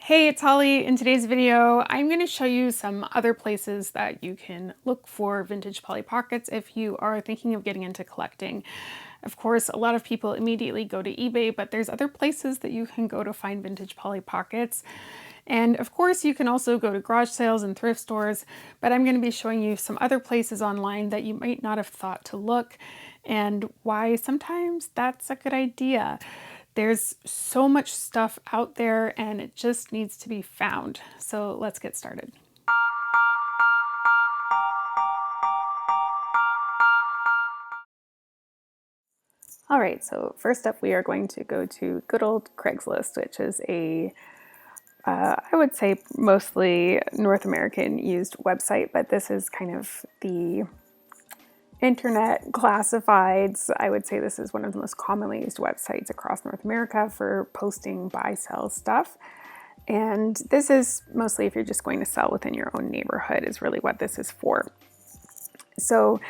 Hey, it's Holly. In today's video, I'm going to show you some other places that you can look for vintage Polly Pockets if you are thinking of getting into collecting. Of course, a lot of people immediately go to eBay, but there's other places that you can go to find vintage Polly Pockets. And of course, you can also go to garage sales and thrift stores, but I'm going to be showing you some other places online that you might not have thought to look and why sometimes that's a good idea. There's so much stuff out there and it just needs to be found. So let's get started. All right, so first up we are going to go to good old Craigslist, which is I would say mostly North American used website, but this is kind of the internet classifieds. I would say this is one of the most commonly used websites across North America for posting buy, sell stuff. And this is mostly if you're just going to sell within your own neighborhood is really what this is for. So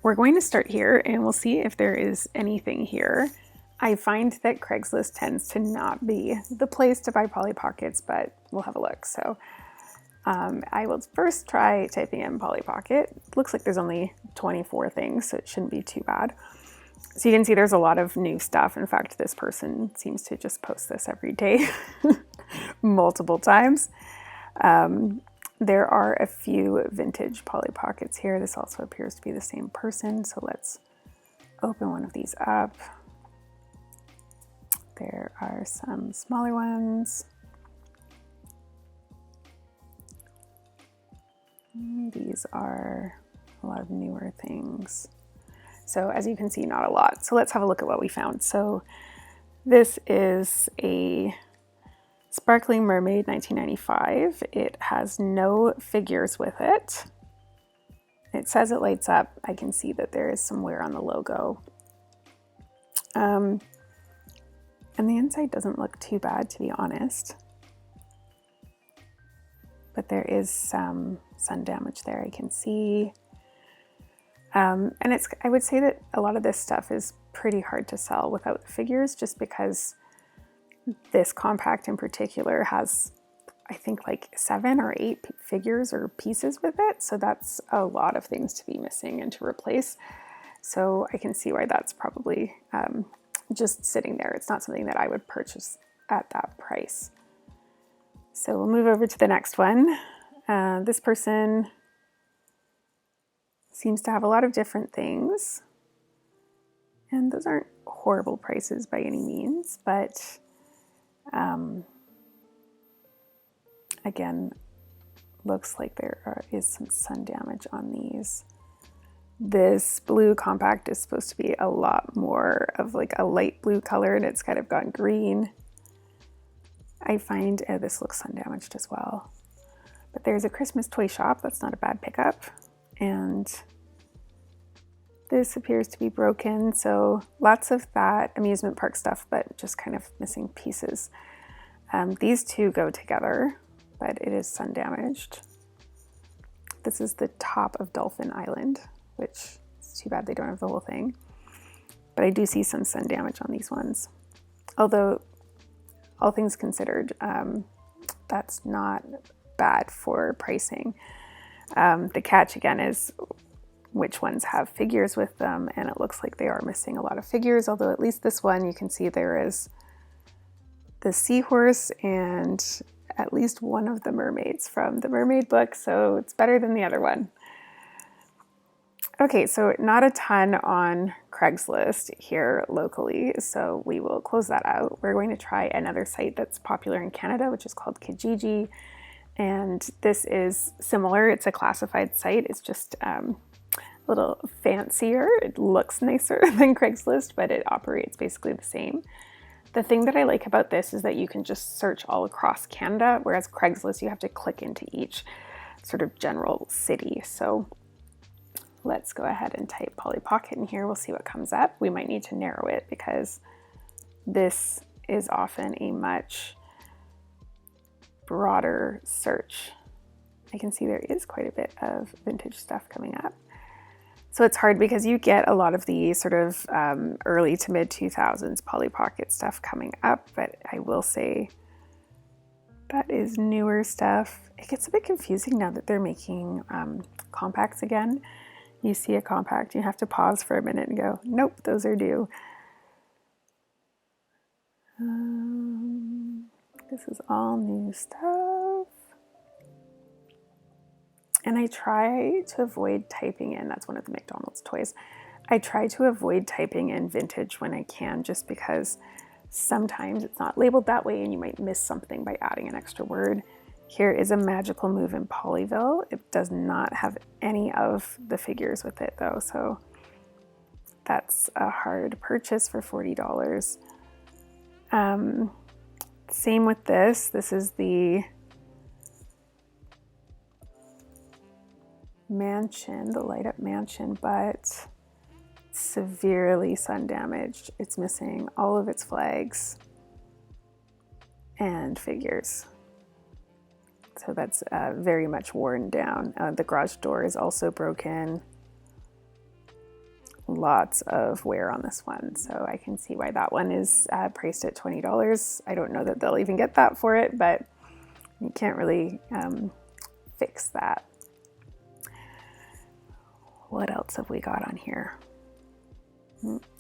we're going to start here and we'll see if there is anything here. I find that Craigslist tends to not be the place to buy Polly Pockets, but we'll have a look. So I will first try typing in Polly Pocket. Looks like there's only 24 things, so it shouldn't be too bad. So you can see there's a lot of new stuff. In fact, this person seems to just post this every day, multiple times. There are a few vintage Polly Pockets here. This also appears to be the same person, so let's open one of these up. There are some smaller ones. These are a lot of newer things. So as you can see, not a lot. So let's have a look at what we found. So this is a Sparkling Mermaid 1995. It has no figures with it. It says it lights up. I can see that there is some wear on the logo. And the inside doesn't look too bad, to be honest. But there is some sun damage there, I can see. And I would say that a lot of this stuff is pretty hard to sell without the figures, just because this compact in particular has, I think, like 7 or 8 figures or pieces with it. So that's a lot of things to be missing and to replace. So I can see why that's probably just sitting there. It's not something that I would purchase at that price. So we'll move over to the next one. This person seems to have a lot of different things. And those aren't horrible prices by any means, but again, looks like there is some sun damage on these. This blue compact is supposed to be a lot more of like a light blue color, and it's kind of gone green. I find this looks sun damaged as well. But there's a Christmas toy shop. That's not a bad pickup. And this appears to be broken. So lots of that amusement park stuff, but just kind of missing pieces. These two go together, but it is sun damaged. This is the top of Dolphin Island, which is too bad they don't have the whole thing. But I do see some sun damage on these ones. Although, all things considered, that's not bad for pricing. The catch again is which ones have figures with them, and it looks like they are missing a lot of figures, although at least this one you can see there is the seahorse and at least one of the mermaids from the mermaid book, so it's better than the other one. Okay, so not a ton on Craigslist here locally, so we will close that out. We're going to try another site that's popular in Canada, which is called Kijiji, and this is similar. It's a classified site. It's just a little fancier. It looks nicer than Craigslist, but it operates basically the same. The thing that I like about this is that you can just search all across Canada, whereas Craigslist, you have to click into each sort of general city. So let's go ahead and type Polly Pocket in here. We'll see what comes up. We might need to narrow it because this is often a much broader search. I can see there is quite a bit of vintage stuff coming up. So it's hard because you get a lot of the sort of early to mid 2000s Polly Pocket stuff coming up, but I will say That is newer stuff. It gets a bit confusing now that they're making compacts again. You see a compact, you have to pause for a minute and go, nope, those are new. This is all new stuff. And I try to avoid typing in, that's one of the McDonald's toys. I try to avoid typing in vintage when I can, just because sometimes it's not labeled that way and you might miss something by adding an extra word. Here is a magical move in Polyville. It does not have any of the figures with it though, so that's a hard purchase for $40. Same with this. This is the mansion, the light up mansion, but severely sun damaged. It's missing all of its flags and figures. So that's very much worn down. The garage door is also broken. Lots of wear on this one, so I can see why that one is priced at $20. I don't know that they'll even get that for it, but you can't really fix that. What else have we got on here?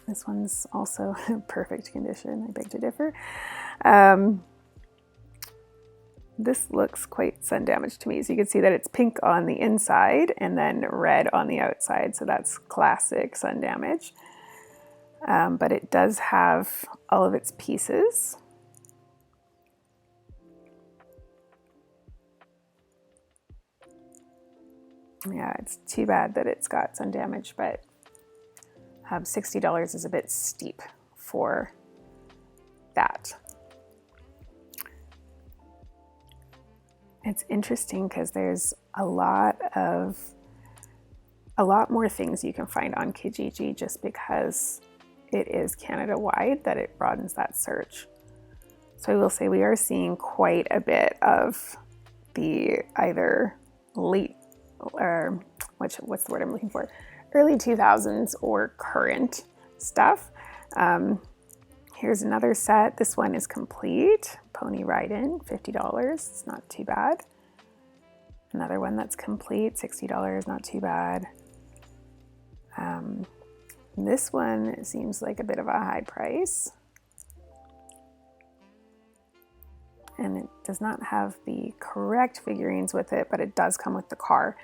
This one's also perfect condition, I beg to differ. This looks quite sun damaged to me. So you can see that it's pink on the inside and then red on the outside. So that's classic sun damage. But it does have all of its pieces. Yeah, it's too bad that it's got sun damage, but $60 is a bit steep for that. It's interesting because there's a lot more things you can find on Kijiji, just because it is Canada-wide, that it broadens that search. So I will say we are seeing quite a bit of the either late, or what's the word I'm looking for? Early 2000s or current stuff. Here's another set. This one is complete. Pony Ride-In, $50. It's not too bad. Another one that's complete, $60, not too bad. This one seems like a bit of a high price. And it does not have the correct figurines with it, but it does come with the car.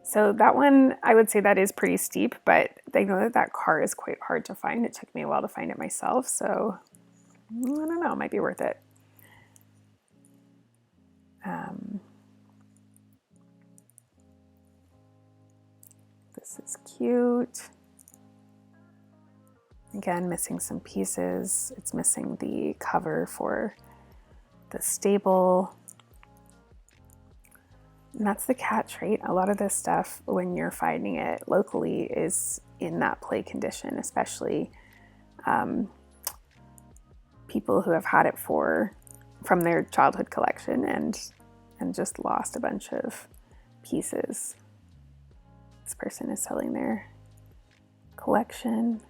So that one, I would say that is pretty steep, but I know that that car is quite hard to find. It took me a while to find it myself, so I don't know, it might be worth it. This is cute. Again, missing some pieces. It's missing the cover for the stable. And that's the catch, right? A lot of this stuff, when you're finding it locally, is in that play condition, especially people who have had it from their childhood collection and just lost a bunch of pieces. This person is selling their collection.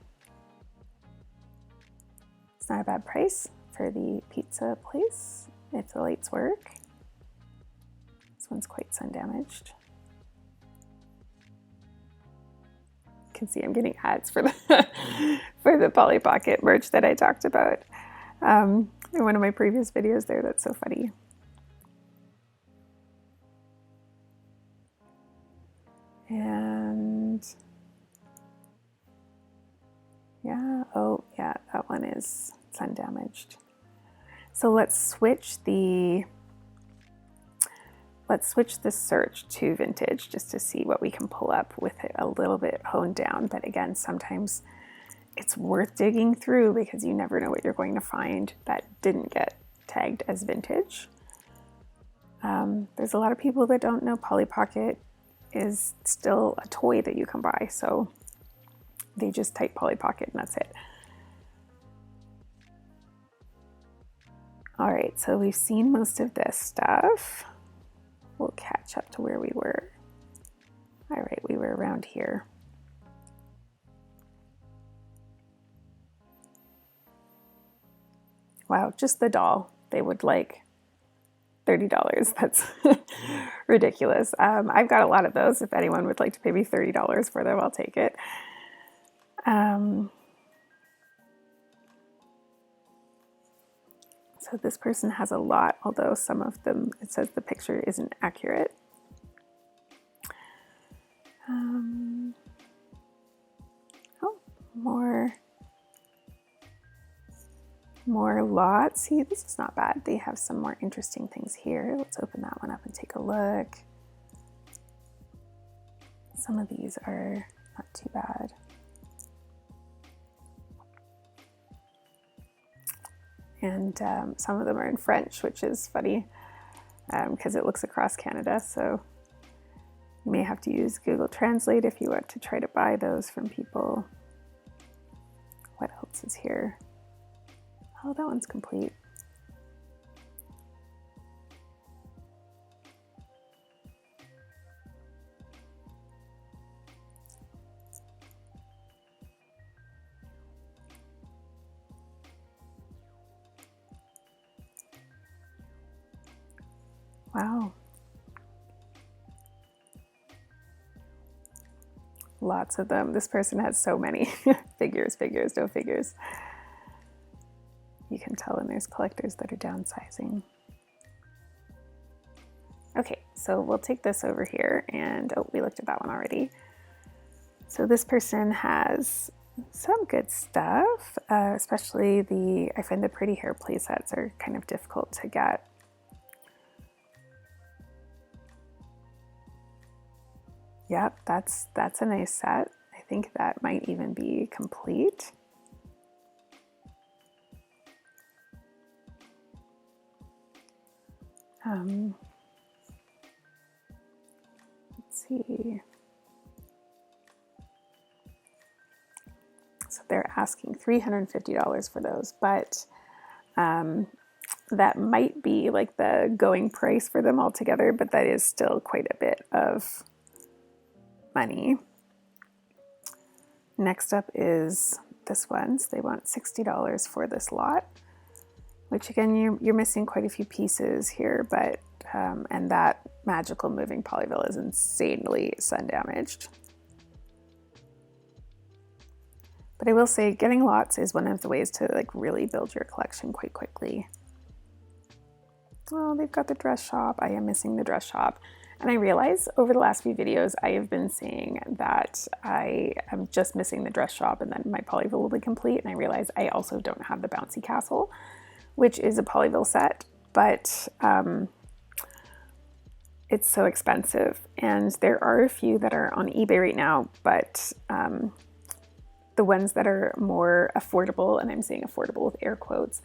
It's not a bad price for the pizza place if the lights work. This one's quite sun damaged. You can see I'm getting ads for the for the Polly Pocket merch that I talked about in one of my previous videos there. That's so funny. And yeah, oh yeah, that one is sun damaged. So let's switch the search to vintage just to see what we can pull up with it a little bit honed down. But again, sometimes it's worth digging through because you never know what you're going to find that didn't get tagged as vintage. There's a lot of people that don't know Polly Pocket is still a toy that you can buy, so they just type Polly Pocket and that's it. All right, so we've seen most of this stuff. We'll catch up to where we were. All right, we were around here. Wow, just the doll. They would like $30. That's ridiculous. I've got a lot of those. If anyone would like to pay me $30 for them, I'll take it. So this person has a lot, although some of them, it says the picture isn't accurate. Oh, more lots. See, this is not bad. They have some more interesting things here. Let's open that one up and take a look. Some of these are not too bad. And some of them are in French, which is funny because it looks across Canada. So you may have to use Google Translate if you want to try to buy those from people. What else is here? Oh, that one's complete. Wow. Lots of them. This person has so many figures, no figures. You can tell when there's collectors that are downsizing. Okay, so we'll take this over here and, oh, we looked at that one already. So this person has some good stuff, especially I find the pretty hair play sets are kind of difficult to get. Yep, that's a nice set. I think that might even be complete. Let's see. So they're asking $350 for those, but that might be like the going price for them altogether, but that is still quite a bit of money. Next up is this one. So they want $60 for this lot, which again, you're missing quite a few pieces here, but and that magical moving polyville is insanely sun damaged. But I will say getting lots is one of the ways to like really build your collection quite quickly. Oh, they've got the dress shop. I am missing the dress shop. And I realize over the last few videos, I have been saying that I am just missing the dress shop and then my polyville will be complete. And I realize I also don't have the bouncy castle, which is a polyville set, but it's so expensive. And there are a few that are on eBay right now, but the ones that are more affordable, and I'm saying affordable with air quotes,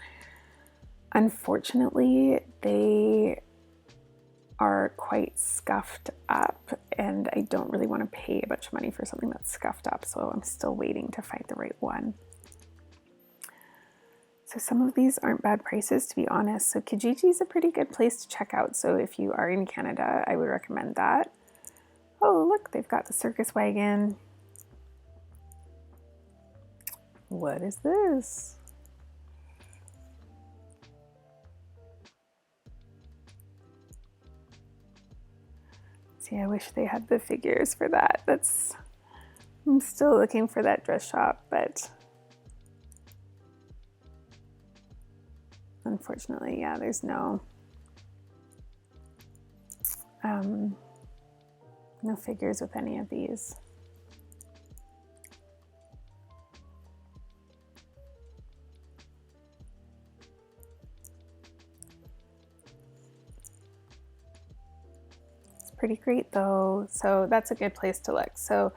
unfortunately, they are quite scuffed up, and I don't really want to pay a bunch of money for something that's scuffed up, so I'm still waiting to find the right one. So some of these aren't bad prices, to be honest. So Kijiji is a pretty good place to check out. So if you are in Canada, I would recommend that. Oh, look, they've got the circus wagon. What is this? See, I wish they had the figures for that. I'm still looking for that dress shop, but unfortunately, yeah, there's no figures with any of these. Pretty great though, so that's a good place to look. So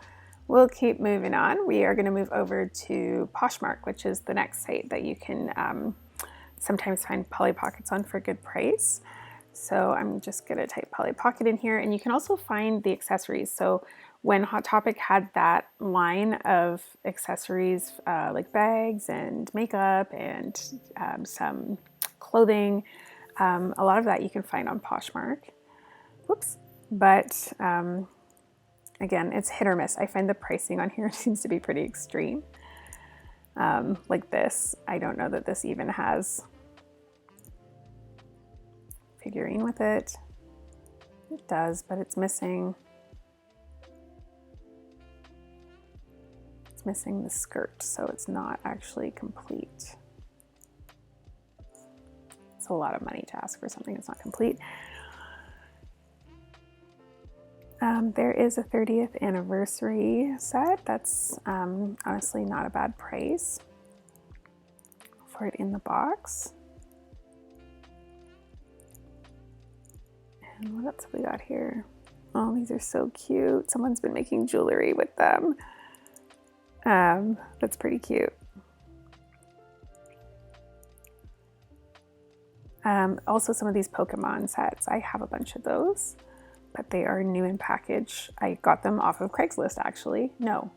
we'll keep moving on. We are going to move over to Poshmark, which is the next site that you can sometimes find Polly Pockets on for a good price. So I'm just going to type Polly Pocket in here, and you can also find the accessories. So when Hot Topic had that line of accessories like bags and makeup and some clothing, a lot of that you can find on Poshmark. Whoops. But again, it's hit or miss. I find the pricing on here seems to be pretty extreme. Like this, I don't know that this even has figurine with it. It does, but it's missing the skirt, so it's not actually complete. It's a lot of money to ask for something that's not complete. There is a 30th anniversary set. That's honestly not a bad price for it in the box. And what else have we got here? Oh, these are so cute. Someone's been making jewelry with them. That's pretty cute. Also some of these Pokemon sets, I have a bunch of those, but they are new in package. I got them off of Craigslist, actually. No,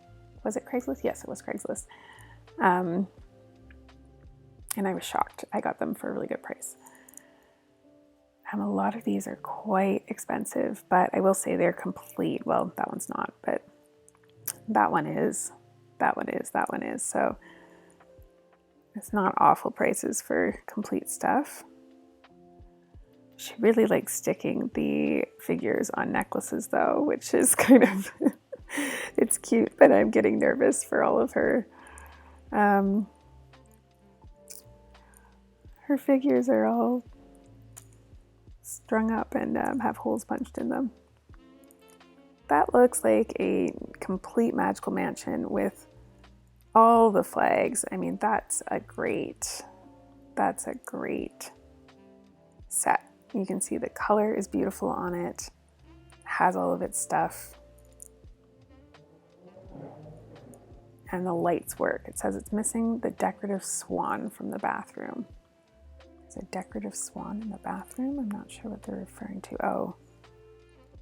was it Craigslist? Yes, it was Craigslist. And I was shocked. I got them for a really good price. A lot of these are quite expensive, but I will say they're complete. Well, that one's not, but that one is, that one is, that one is. So it's not awful prices for complete stuff. She really likes sticking the figures on necklaces though, which is kind of, it's cute, but I'm getting nervous for all of her. Her figures are all strung up and have holes punched in them. That looks like a complete magical mansion with all the flags. I mean, that's a great set. You can see the color is beautiful on it. Has all of its stuff. And the lights work. It says it's missing the decorative swan from the bathroom. Is a decorative swan in the bathroom? I'm not sure what they're referring to. Oh,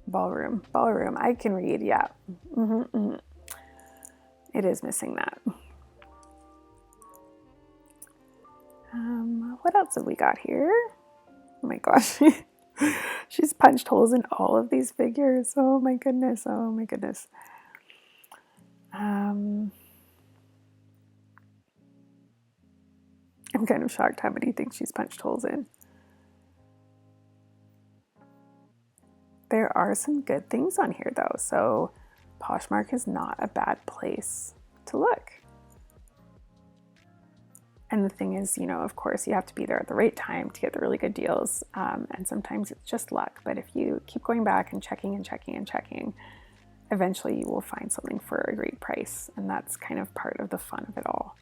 ballroom. Ballroom. I can read, yeah. It is missing that. What else have we got here? Oh my gosh. She's punched holes in all of these figures. Oh my goodness. Oh my goodness. I'm kind of shocked how many things she's punched holes in. There are some good things on here though, so Poshmark is not a bad place to look. And the thing is, you know, of course, you have to be there at the right time to get the really good deals, and sometimes it's just luck. But if you keep going back and checking and checking and checking, eventually you will find something for a great price, and that's kind of part of the fun of it all.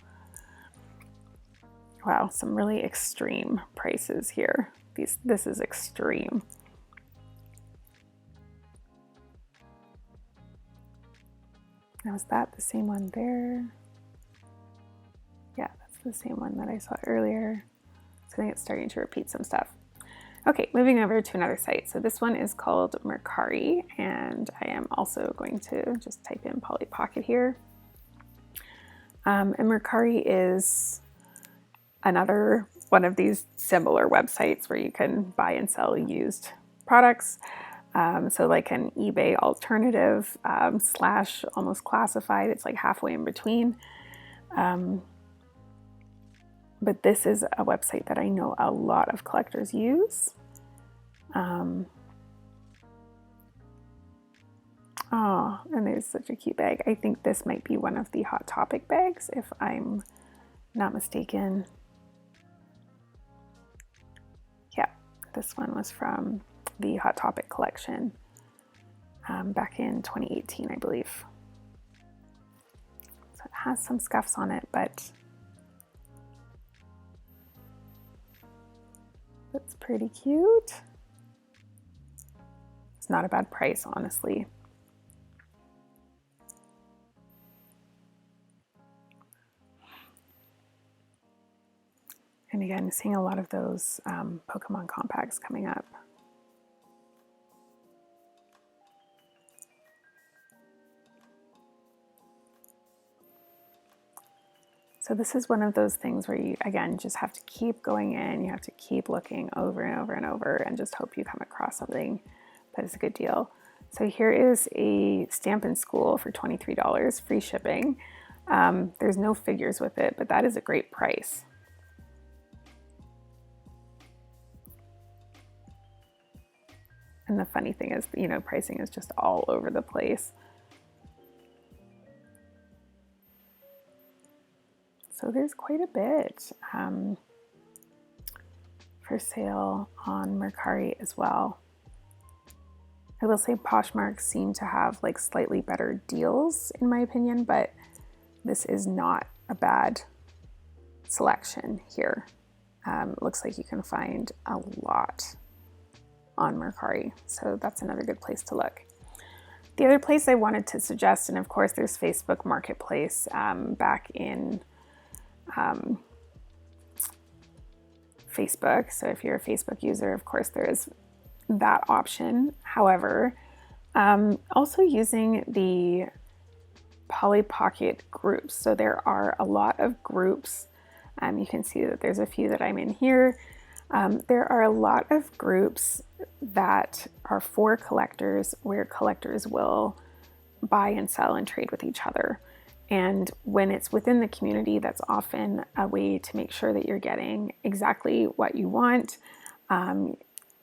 Wow, some really extreme prices here. This is extreme. Now, is that the same one there? Yeah, that's the same one that I saw earlier. So I think it's starting to repeat some stuff. Okay, moving over to another site. So this one is called Mercari, and I am also going to just type in Polly Pocket here. And Mercari is another one of these similar websites where you can buy and sell used products. So like an eBay alternative slash almost classified. It's like halfway in between. But this is a website that I know a lot of collectors use. Oh, and there's such a cute bag. I think this might be one of the Hot Topic bags, if I'm not mistaken. Yeah, this one was from the Hot Topic collection back in 2018, I believe. So it has some scuffs on it, but it's pretty cute. It's not a bad price, honestly. And again, seeing a lot of those Pokemon compacts coming up. So this is one of those things where you, again, just have to keep going in. You have to keep looking over and over and over and just hope you come across something that is a good deal. So here is a Stampin' School for $23, free shipping. There's no figures with it, but that is a great price. And the funny thing is, you know, pricing is just all over the place. So there's quite a bit for sale on Mercari as well. I will say Poshmark seem to have like slightly better deals in my opinion, but this is not a bad selection here. Looks like you can find a lot on Mercari, so that's another good place to look. The other place I wanted to suggest, and of course there's Facebook Marketplace back in Facebook. So if you're a Facebook user, of course there is that option. However, also using the Polly Pocket groups. So there are a lot of groups. You can see that there's a few that I'm in here. There are a lot of groups that are for collectors where collectors will buy and sell and trade with each other. And when it's within the community, that's often a way to make sure that you're getting exactly what you want.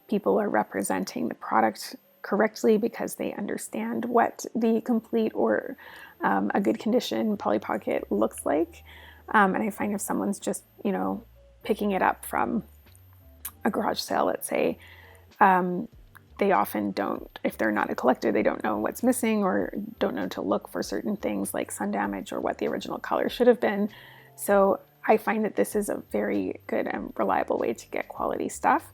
People are representing the product correctly because they understand what the complete or a good condition Polly Pocket looks like. And I find if someone's just, you know, picking it up from a garage sale, let's say, they often don't, if they're not a collector, they don't know what's missing or don't know to look for certain things like sun damage or what the original color should have been. So I find that this is a very good and reliable way to get quality stuff.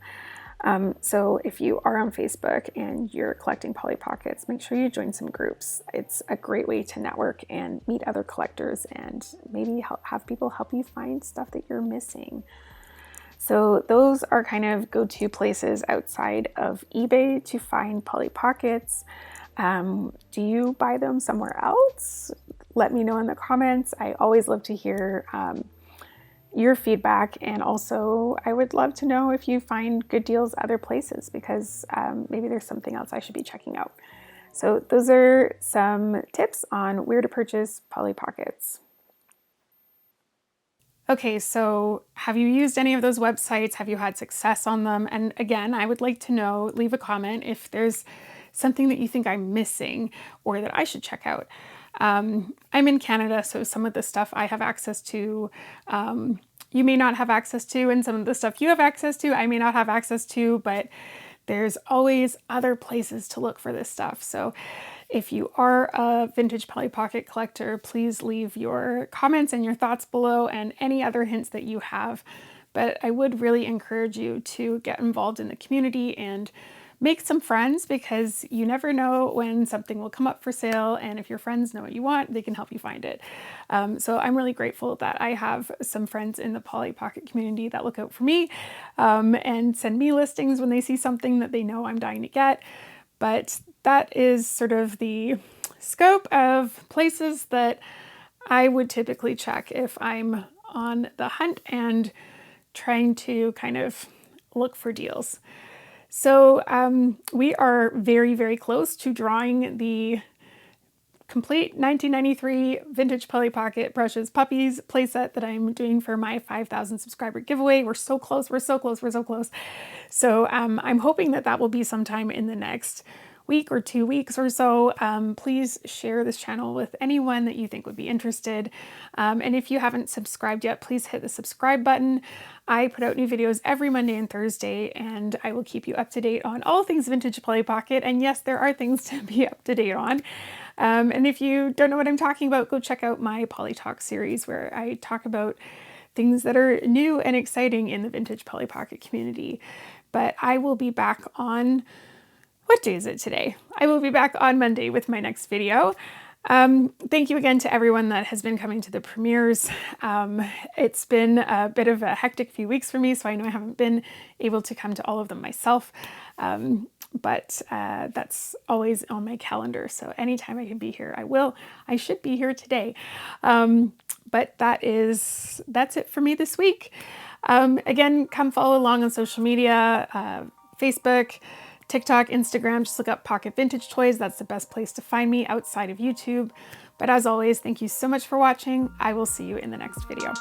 So if you are on Facebook and you're collecting Polly Pockets, make sure you join some groups. It's a great way to network and meet other collectors and maybe have people help you find stuff that you're missing. So those are kind of go-to places outside of eBay to find Polly Pockets. Do you buy them somewhere else? Let me know in the comments. I always love to hear your feedback, and also I would love to know if you find good deals other places, because maybe there's something else I should be checking out. So those are some tips on where to purchase Polly Pockets. Okay, so have you used any of those websites? Have you had success on them? And again, I would like to know, leave a comment if there's something that you think I'm missing or that I should check out. I'm in Canada, so some of the stuff I have access to, you may not have access to, and some of the stuff you have access to, I may not have access to, but there's always other places to look for this stuff. So if you are a vintage Polly Pocket collector, please leave your comments and your thoughts below and any other hints that you have. But I would really encourage you to get involved in the community and make some friends, because you never know when something will come up for sale, and if your friends know what you want, they can help you find it. So I'm really grateful that I have some friends in the Polly Pocket community that look out for me and send me listings when they see something that they know I'm dying to get. But that is sort of the scope of places that I would typically check if I'm on the hunt and trying to kind of look for deals. So we are very, very close to drawing the complete 1993 vintage Polly Pocket brushes puppies playset that I'm doing for my 5,000 subscriber giveaway. We're so close, we're so close, we're so close. So I'm hoping that that will be sometime in the next week or 2 weeks or so. Please share this channel with anyone that you think would be interested. And if you haven't subscribed yet, please hit the subscribe button. I put out new videos every Monday and Thursday, and I will keep you up to date on all things vintage Polly Pocket. And yes, there are things to be up to date on. And if you don't know what I'm talking about, go check out my Polly Talk series, where I talk about things that are new and exciting in the vintage Polly Pocket community. But I will be back on, what day is it today? I will be back on Monday with my next video. Thank you again to everyone that has been coming to the premieres. It's been a bit of a hectic few weeks for me, so I know I haven't been able to come to all of them myself. But that's always on my calendar. So anytime I can be here, I will. I should be here today. But that's it for me this week. Again, come follow along on social media, Facebook, TikTok, Instagram. Just look up Pocket Vintage Toys. That's the best place to find me outside of YouTube. But as always, thank you so much for watching. I will see you in the next video.